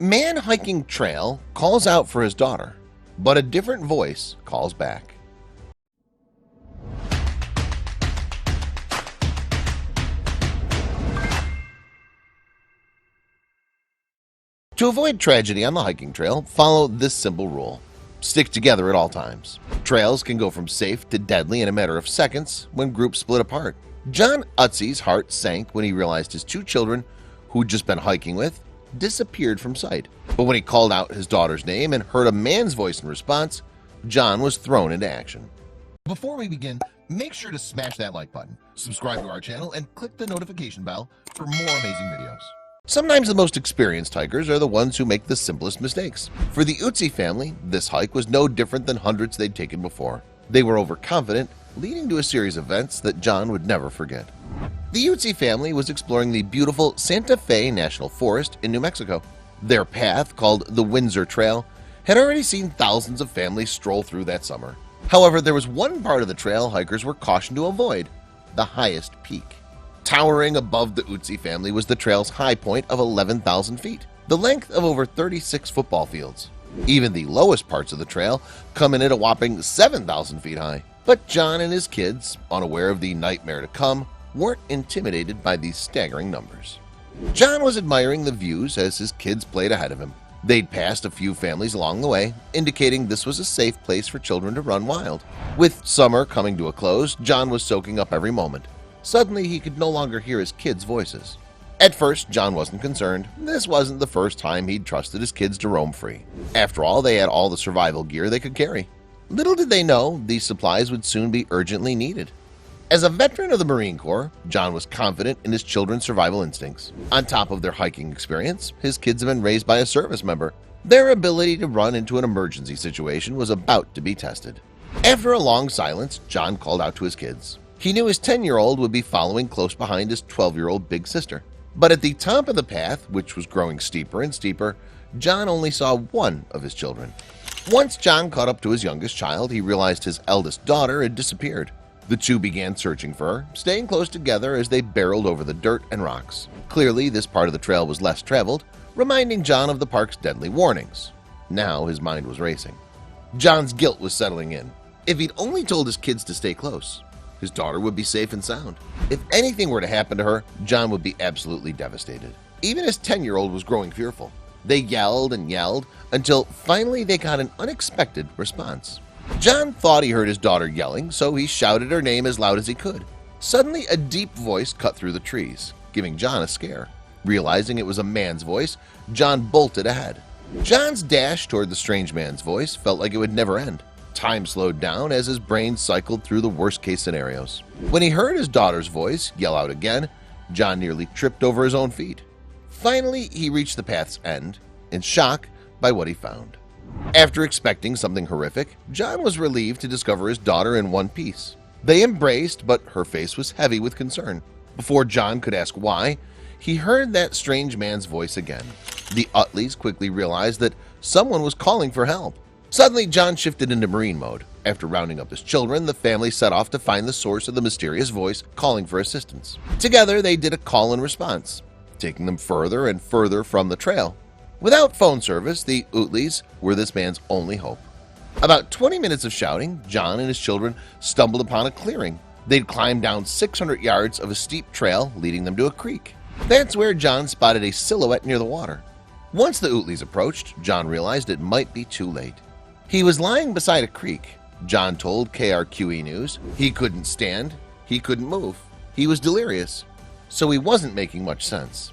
Man hiking trail calls out for his daughter, but a different voice calls back. To avoid tragedy on the hiking trail, follow this simple rule. Stick together at all times. Trails can go from safe to deadly in a matter of seconds when groups split apart. John Utsey's heart sank when he realized his two children, who'd just been hiking with, disappeared from sight. But when he called out his daughter's name and heard a man's voice in response, John was thrown into action. Before we begin, make sure to smash that like button, subscribe to our channel, and click the notification bell for more amazing videos. Sometimes the most experienced hikers are the ones who make the simplest mistakes. For the Utsey family, this hike was no different than hundreds they'd taken before. They were overconfident, leading to a series of events that John would never forget. The Utsey family was exploring the beautiful Santa Fe National Forest in New Mexico. Their path, called the Windsor Trail, had already seen thousands of families stroll through that summer. However, there was one part of the trail hikers were cautioned to avoid: the highest peak. Towering above the Utsey family was the trail's high point of 11,000 feet, the length of over 36 football fields. Even the lowest parts of the trail come in at a whopping 7,000 feet high. But John and his kids, unaware of the nightmare to come, weren't intimidated by these staggering numbers. John was admiring the views as his kids played ahead of him. They'd passed a few families along the way, indicating this was a safe place for children to run wild. With summer coming to a close, John was soaking up every moment. Suddenly, he could no longer hear his kids' voices. At first, John wasn't concerned. This wasn't the first time he'd trusted his kids to roam free. After all, they had all the survival gear they could carry. Little did they know these supplies would soon be urgently needed. As a veteran of the Marine Corps, John was confident in his children's survival instincts. On top of their hiking experience, his kids had been raised by a service member. Their ability to run into an emergency situation was about to be tested. After a long silence, John called out to his kids. He knew his 10-year-old would be following close behind his 12-year-old big sister. But at the top of the path, which was growing steeper and steeper, John only saw one of his children. Once John caught up to his youngest child, he realized his eldest daughter had disappeared. The two began searching for her, staying close together as they barreled over the dirt and rocks. Clearly, this part of the trail was less traveled, reminding John of the park's deadly warnings. Now his mind was racing. John's guilt was settling in. If he'd only told his kids to stay close, his daughter would be safe and sound. If anything were to happen to her, John would be absolutely devastated. Even his 10-year-old was growing fearful. They yelled and yelled until finally they got an unexpected response. John thought he heard his daughter yelling, so he shouted her name as loud as he could. Suddenly, a deep voice cut through the trees, giving John a scare. Realizing it was a man's voice, John bolted ahead. John's dash toward the strange man's voice felt like it would never end. Time slowed down as his brain cycled through the worst-case scenarios. When he heard his daughter's voice yell out again, John nearly tripped over his own feet. Finally, he reached the path's end, in shock by what he found. After expecting something horrific, John was relieved to discover his daughter in one piece. They embraced, but her face was heavy with concern. Before John could ask why, he heard that strange man's voice again. The Utleys quickly realized that someone was calling for help. Suddenly, John shifted into Marine mode. After rounding up his children, the family set off to find the source of the mysterious voice calling for assistance. Together, they did a call and response, taking them further and further from the trail. Without phone service, the Utleys were this man's only hope. About 20 minutes of shouting, John and his children stumbled upon a clearing. They'd climbed down 600 yards of a steep trail leading them to a creek. That's where John spotted a silhouette near the water. Once the Utleys approached, John realized it might be too late. He was lying beside a creek. John told KRQE News he couldn't stand, he couldn't move, he was delirious, so he wasn't making much sense.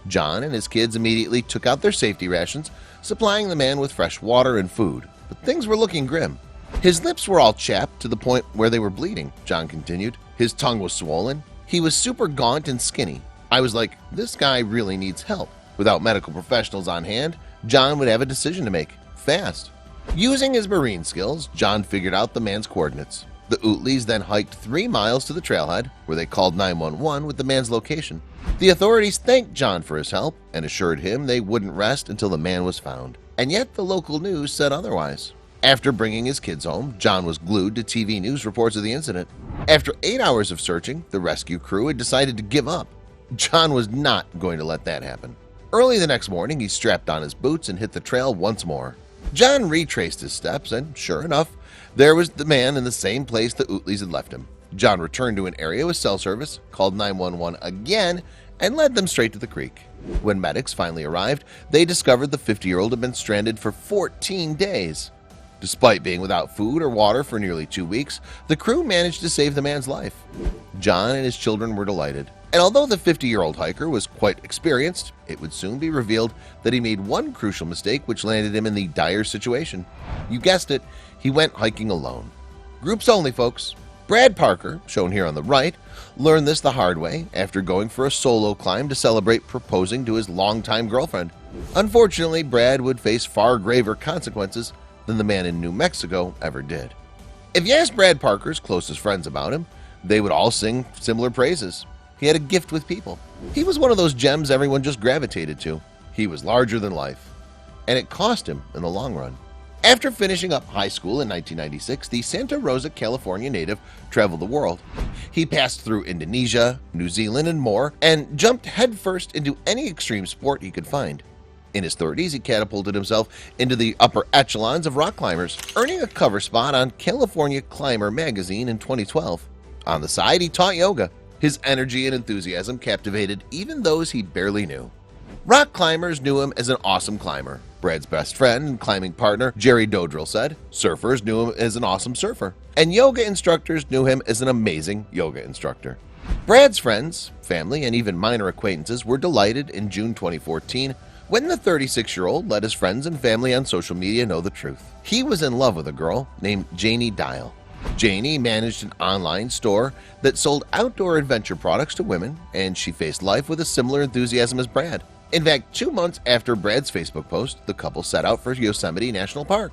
John and his kids immediately took out their safety rations, supplying the man with fresh water and food, but things were looking grim. His lips were all chapped to the point where they were bleeding, John continued. His tongue was swollen. He was super gaunt and skinny. I was like, this guy really needs help. Without medical professionals on hand, John would have a decision to make, fast. Using his marine skills, John figured out the man's coordinates. The Utleys then hiked 3 miles to the trailhead, where they called 911 with the man's location. The authorities thanked John for his help and assured him they wouldn't rest until the man was found. And yet the local news said otherwise. After bringing his kids home, John was glued to TV news reports of the incident. After 8 hours of searching, the rescue crew had decided to give up. John was not going to let that happen. Early the next morning, he strapped on his boots and hit the trail once more. John retraced his steps, and sure enough, there was the man in the same place the Utleys had left him. John returned to an area with cell service, called 911 again, and led them straight to the creek. When medics finally arrived, they discovered the 50-year-old had been stranded for 14 days. Despite being without food or water for nearly 2 weeks, the crew managed to save the man's life. John and his children were delighted, and although the 50-year-old hiker was quite experienced, it would soon be revealed that he made one crucial mistake which landed him in the dire situation. You guessed it, he went hiking alone. Groups only, folks. Brad Parker, shown here on the right, learned this the hard way after going for a solo climb to celebrate proposing to his longtime girlfriend. Unfortunately, Brad would face far graver consequences than the man in New Mexico ever did. If you ask Brad Parker's closest friends about him, they would all sing similar praises. He had a gift with people. He was one of those gems everyone just gravitated to. He was larger than life, and it cost him in the long run. After finishing up high school in 1996, the Santa Rosa, California native traveled the world. He passed through Indonesia, New Zealand, and more, and jumped headfirst into any extreme sport he could find. In his 30s, he catapulted himself into the upper echelons of rock climbers, earning a cover spot on California Climber magazine in 2012. On the side, he taught yoga. His energy and enthusiasm captivated even those he barely knew. Rock climbers knew him as an awesome climber. Brad's best friend and climbing partner, Jerry Dodrill, said surfers knew him as an awesome surfer, and yoga instructors knew him as an amazing yoga instructor. Brad's friends, family, and even minor acquaintances were delighted in June 2014 when the 36-year-old let his friends and family on social media know the truth. He was in love with a girl named Janie Dial. Janie managed an online store that sold outdoor adventure products to women, and she faced life with a similar enthusiasm as Brad. In fact, 2 months after Brad's Facebook post, the couple set out for Yosemite National Park.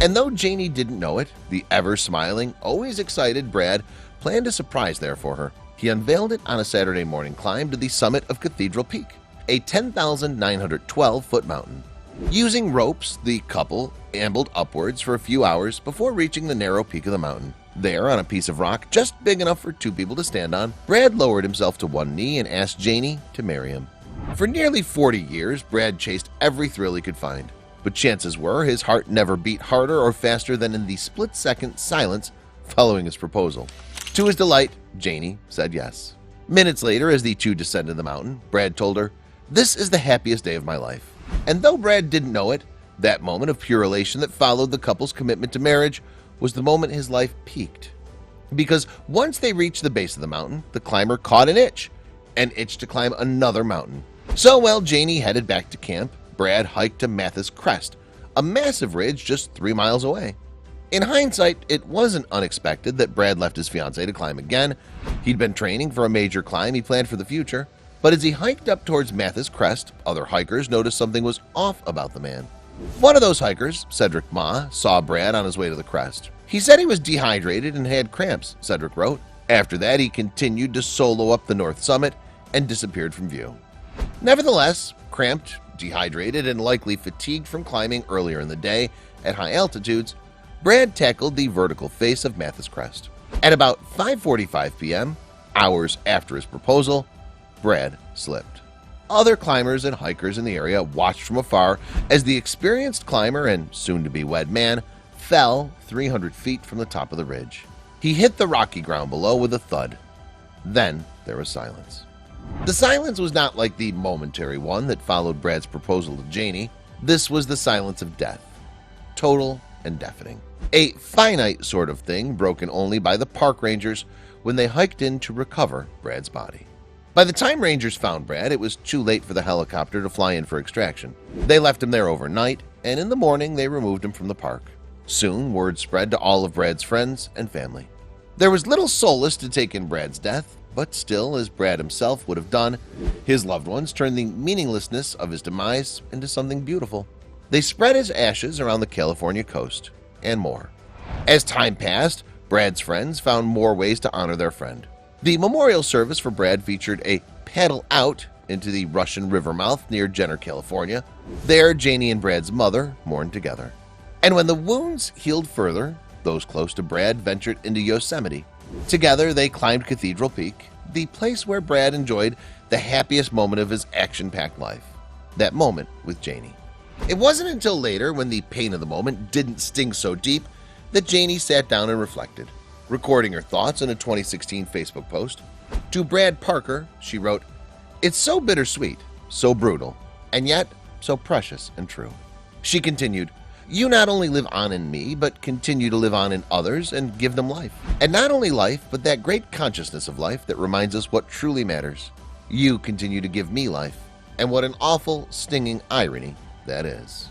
And though Janie didn't know it, the ever-smiling, always excited Brad planned a surprise there for her. He unveiled it on a Saturday morning climb to the summit of Cathedral Peak, a 10,912-foot mountain. Using ropes, the couple ambled upwards for a few hours before reaching the narrow peak of the mountain. There, on a piece of rock just big enough for 2 people to stand on, Brad lowered himself to one knee and asked Janie to marry him. For nearly 40 years, Brad chased every thrill he could find, but chances were his heart never beat harder or faster than in the split-second silence following his proposal. To his delight, Janie said yes. Minutes later, as the two descended the mountain, Brad told her, "This is the happiest day of my life." And though Brad didn't know it, that moment of pure elation that followed the couple's commitment to marriage was the moment his life peaked. Because once they reached the base of the mountain, the climber caught an itch to climb another mountain. So while Janie headed back to camp, Brad hiked to Mathis Crest, a massive ridge just 3 miles away. In hindsight, it wasn't unexpected that Brad left his fiancée to climb again. He'd been training for a major climb he planned for the future, but as he hiked up towards Mathis Crest, other hikers noticed something was off about the man. One of those hikers, Cedric Ma, saw Brad on his way to the crest. He said he was dehydrated and had cramps, Cedric wrote. After that, he continued to solo up the north summit and disappeared from view. Nevertheless, cramped, dehydrated, and likely fatigued from climbing earlier in the day at high altitudes, Brad tackled the vertical face of Mathis Crest. At about 5:45 p.m., hours after his proposal, Brad slipped. Other climbers and hikers in the area watched from afar as the experienced climber and soon-to-be wed man fell 300 feet from the top of the ridge. He hit the rocky ground below with a thud. Then there was silence. The silence was not like the momentary one that followed Brad's proposal to Janie. This was the silence of death, total and deafening. A finite sort of thing broken only by the park rangers when they hiked in to recover Brad's body. By the time rangers found Brad, it was too late for the helicopter to fly in for extraction. They left him there overnight, and in the morning they removed him from the park. Soon, word spread to all of Brad's friends and family. There was little solace to take in Brad's death, but still, as Brad himself would have done, his loved ones turned the meaninglessness of his demise into something beautiful. They spread his ashes around the California coast, and more. As time passed, Brad's friends found more ways to honor their friend. The memorial service for Brad featured a paddle out into the Russian river mouth near Jenner, California. There, Janie and Brad's mother mourned together. And when the wounds healed further, those close to Brad ventured into Yosemite. Together, they climbed Cathedral Peak, the place where Brad enjoyed the happiest moment of his action-packed life. that moment with Janie. It wasn't until later, when the pain of the moment didn't sting so deep, that Janie sat down and reflected, recording her thoughts in a 2016 Facebook post. To Brad Parker, she wrote, "It's so bittersweet, so brutal, and yet so precious and true." She continued, "You not only live on in me, but continue to live on in others and give them life. And not only life, but that great consciousness of life that reminds us what truly matters. You continue to give me life, and what an awful, stinging irony that is."